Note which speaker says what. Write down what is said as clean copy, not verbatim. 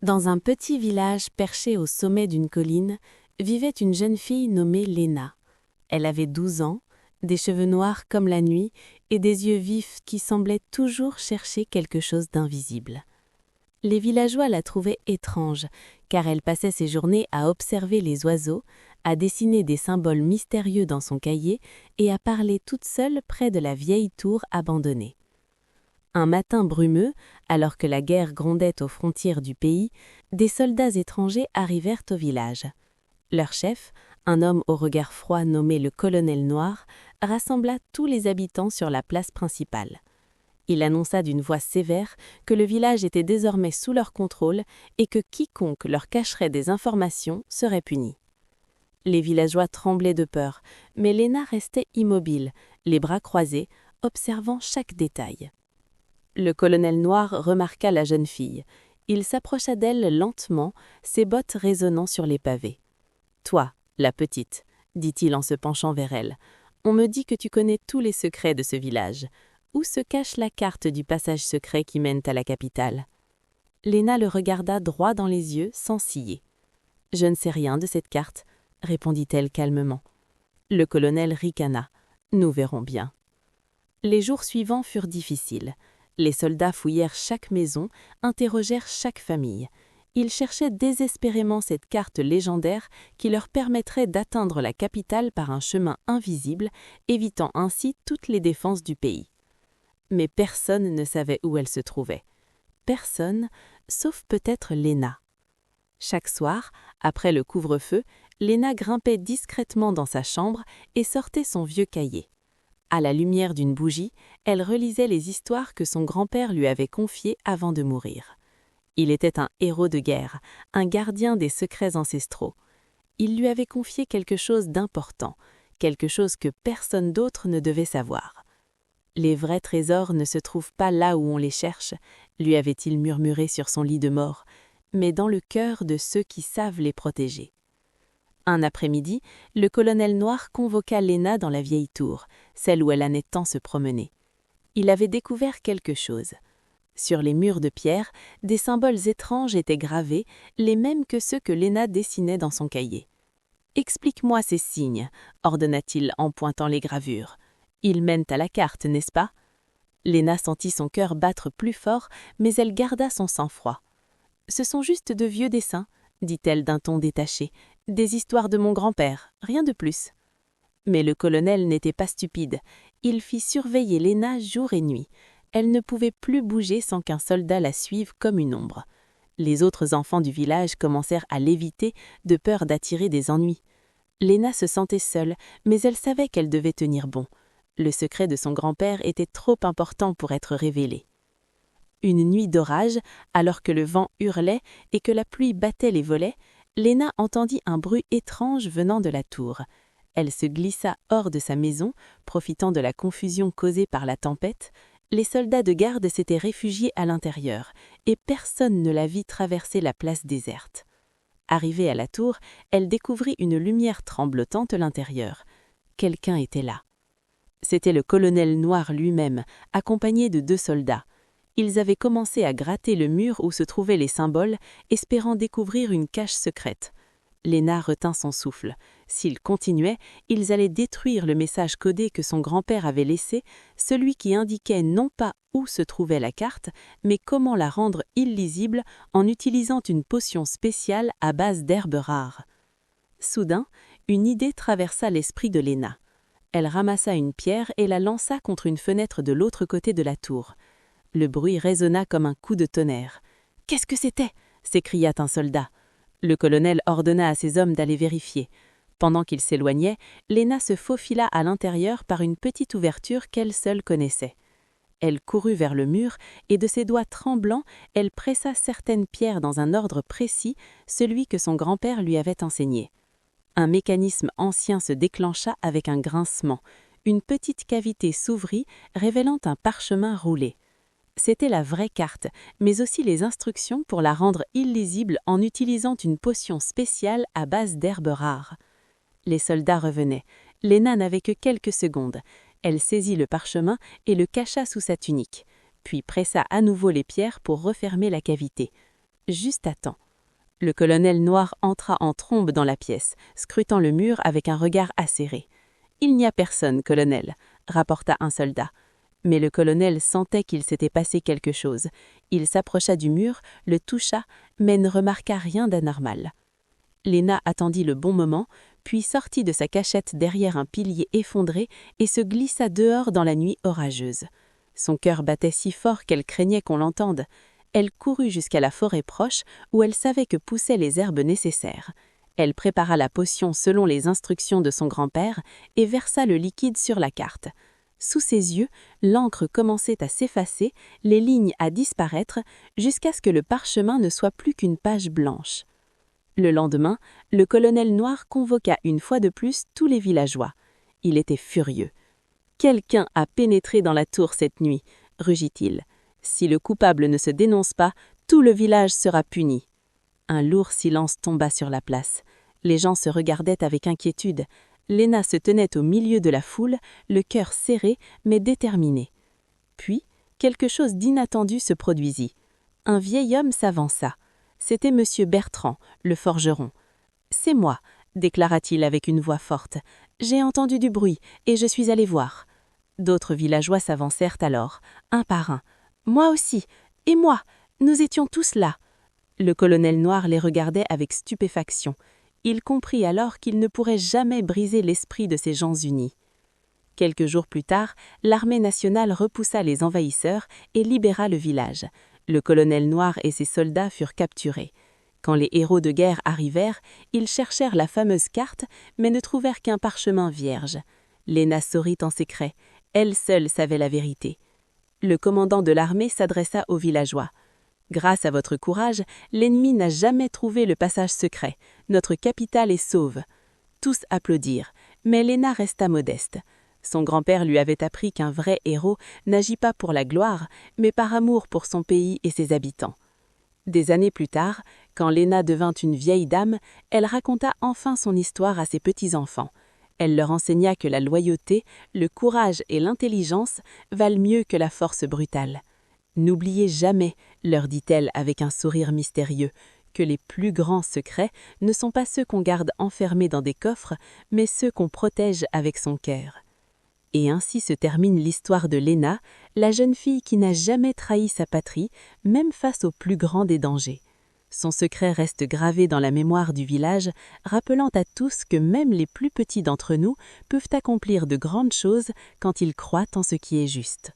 Speaker 1: Dans un petit village perché au sommet d'une colline, vivait une jeune fille nommée Léna. Elle avait 12 ans, des cheveux noirs comme la nuit et des yeux vifs qui semblaient toujours chercher quelque chose d'invisible. Les villageois la trouvaient étrange, car elle passait ses journées à observer les oiseaux, à dessiner des symboles mystérieux dans son cahier et à parler toute seule près de la vieille tour abandonnée. Un matin brumeux, alors que la guerre grondait aux frontières du pays, des soldats étrangers arrivèrent au village. Leur chef, un homme au regard froid nommé le colonel Noir, rassembla tous les habitants sur la place principale. Il annonça d'une voix sévère que le village était désormais sous leur contrôle et que quiconque leur cacherait des informations serait puni. Les villageois tremblaient de peur, mais Léna restait immobile, les bras croisés, observant chaque détail. Le colonel Noir remarqua la jeune fille. Il s'approcha d'elle lentement, ses bottes résonnant sur les pavés. « Toi, la petite, dit-il en se penchant vers elle, on me dit que tu connais tous les secrets de ce village. Où se cache la carte du passage secret qui mène à la capitale ?» Léna le regarda droit dans les yeux sans ciller. « Je ne sais rien de cette carte, » répondit-elle calmement. Le colonel ricana. « Nous verrons bien. » Les jours suivants furent difficiles. Les soldats fouillèrent chaque maison, interrogèrent chaque famille. Ils cherchaient désespérément cette carte légendaire qui leur permettrait d'atteindre la capitale par un chemin invisible, évitant ainsi toutes les défenses du pays. Mais personne ne savait où elle se trouvait. Personne, sauf peut-être Léna. Chaque soir, après le couvre-feu, Léna grimpait discrètement dans sa chambre et sortait son vieux cahier. À la lumière d'une bougie, elle relisait les histoires que son grand-père lui avait confiées avant de mourir. Il était un héros de guerre, un gardien des secrets ancestraux. Il lui avait confié quelque chose d'important, quelque chose que personne d'autre ne devait savoir. Les vrais trésors ne se trouvent pas là où on les cherche, lui avait-il murmuré sur son lit de mort, mais dans le cœur de ceux qui savent les protéger. Un après-midi, le colonel Noir convoqua Léna dans la vieille tour, celle où elle allait tant se promener. Il avait découvert quelque chose. Sur les murs de pierre, des symboles étranges étaient gravés, les mêmes que ceux que Léna dessinait dans son cahier. « Explique-moi ces signes » ordonna-t-il en pointant les gravures. « Ils mènent à la carte, n'est-ce pas ?» Léna sentit son cœur battre plus fort, mais elle garda son sang-froid. « Ce sont juste de vieux dessins » dit-elle d'un ton détaché. « Des histoires de mon grand-père, rien de plus. » Mais le colonel n'était pas stupide. Il fit surveiller Léna jour et nuit. Elle ne pouvait plus bouger sans qu'un soldat la suive comme une ombre. Les autres enfants du village commencèrent à l'éviter de peur d'attirer des ennuis. Léna se sentait seule, mais elle savait qu'elle devait tenir bon. Le secret de son grand-père était trop important pour être révélé. Une nuit d'orage, alors que le vent hurlait et que la pluie battait les volets, Léna entendit un bruit étrange venant de la tour. Elle se glissa hors de sa maison, profitant de la confusion causée par la tempête. Les soldats de garde s'étaient réfugiés à l'intérieur, et personne ne la vit traverser la place déserte. Arrivée à la tour, elle découvrit une lumière tremblotante à l'intérieur. Quelqu'un était là. C'était le colonel Noir lui-même, accompagné de 2 soldats. Ils avaient commencé à gratter le mur où se trouvaient les symboles, espérant découvrir une cache secrète. Léna retint son souffle. S'ils continuaient, ils allaient détruire le message codé que son grand-père avait laissé, celui qui indiquait non pas où se trouvait la carte, mais comment la rendre illisible en utilisant une potion spéciale à base d'herbes rares. Soudain, une idée traversa l'esprit de Léna. Elle ramassa une pierre et la lança contre une fenêtre de l'autre côté de la tour. Le bruit résonna comme un coup de tonnerre. « Qu'est-ce que c'était » s'écria un soldat. Le colonel ordonna à ses hommes d'aller vérifier. Pendant qu'ils s'éloignaient, Léna se faufila à l'intérieur par une petite ouverture qu'elle seule connaissait. Elle courut vers le mur et de ses doigts tremblants, elle pressa certaines pierres dans un ordre précis, celui que son grand-père lui avait enseigné. Un mécanisme ancien se déclencha avec un grincement. Une petite cavité s'ouvrit, révélant un parchemin roulé. C'était la vraie carte, mais aussi les instructions pour la rendre illisible en utilisant une potion spéciale à base d'herbes rares. Les soldats revenaient. Léna n'avait que quelques secondes. Elle saisit le parchemin et le cacha sous sa tunique, puis pressa à nouveau les pierres pour refermer la cavité. juste à temps. Le colonel Noir entra en trombe dans la pièce, scrutant le mur avec un regard acéré. « Il n'y a personne, colonel », rapporta un soldat. Mais le colonel sentait qu'il s'était passé quelque chose. Il s'approcha du mur, le toucha, mais ne remarqua rien d'anormal. Léna attendit le bon moment, puis sortit de sa cachette derrière un pilier effondré et se glissa dehors dans la nuit orageuse. Son cœur battait si fort qu'elle craignait qu'on l'entende. Elle courut jusqu'à la forêt proche où elle savait que poussaient les herbes nécessaires. Elle prépara la potion selon les instructions de son grand-père et versa le liquide sur la carte. Sous ses yeux, l'encre commençait à s'effacer, les lignes à disparaître, jusqu'à ce que le parchemin ne soit plus qu'une page blanche. Le lendemain, le colonel Noir convoqua une fois de plus tous les villageois. Il était furieux. « Quelqu'un a pénétré dans la tour cette nuit », rugit-il. « Si le coupable ne se dénonce pas, tout le village sera puni. » Un lourd silence tomba sur la place. Les gens se regardaient avec inquiétude. Léna se tenait au milieu de la foule, le cœur serré mais déterminé. Puis, quelque chose d'inattendu se produisit. Un vieil homme s'avança. C'était M. Bertrand, le forgeron. « C'est moi », déclara-t-il avec une voix forte. « J'ai entendu du bruit et je suis allé voir. » D'autres villageois s'avancèrent alors, un par un. « Moi aussi, et moi, nous étions tous là. » Le colonel Noir les regardait avec stupéfaction. Il comprit alors qu'il ne pourrait jamais briser l'esprit de ces gens unis. Quelques jours plus tard, l'armée nationale repoussa les envahisseurs et libéra le village. Le colonel Noir et ses soldats furent capturés. Quand les héros de guerre arrivèrent, ils cherchèrent la fameuse carte, mais ne trouvèrent qu'un parchemin vierge. Léna sourit en secret. Elle seule savait la vérité. Le commandant de l'armée s'adressa aux villageois. « Grâce à votre courage, l'ennemi n'a jamais trouvé le passage secret. Notre capitale est sauve. » Tous applaudirent, mais Léna resta modeste. Son grand-père lui avait appris qu'un vrai héros n'agit pas pour la gloire, mais par amour pour son pays et ses habitants. Des années plus tard, quand Léna devint une vieille dame, elle raconta enfin son histoire à ses petits-enfants. Elle leur enseigna que la loyauté, le courage et l'intelligence valent mieux que la force brutale. « N'oubliez jamais, leur dit-elle avec un sourire mystérieux, que les plus grands secrets ne sont pas ceux qu'on garde enfermés dans des coffres, mais ceux qu'on protège avec son cœur. » Et ainsi se termine l'histoire de Léna, la jeune fille qui n'a jamais trahi sa patrie, même face au plus grand des dangers. Son secret reste gravé dans la mémoire du village, rappelant à tous que même les plus petits d'entre nous peuvent accomplir de grandes choses quand ils croient en ce qui est juste.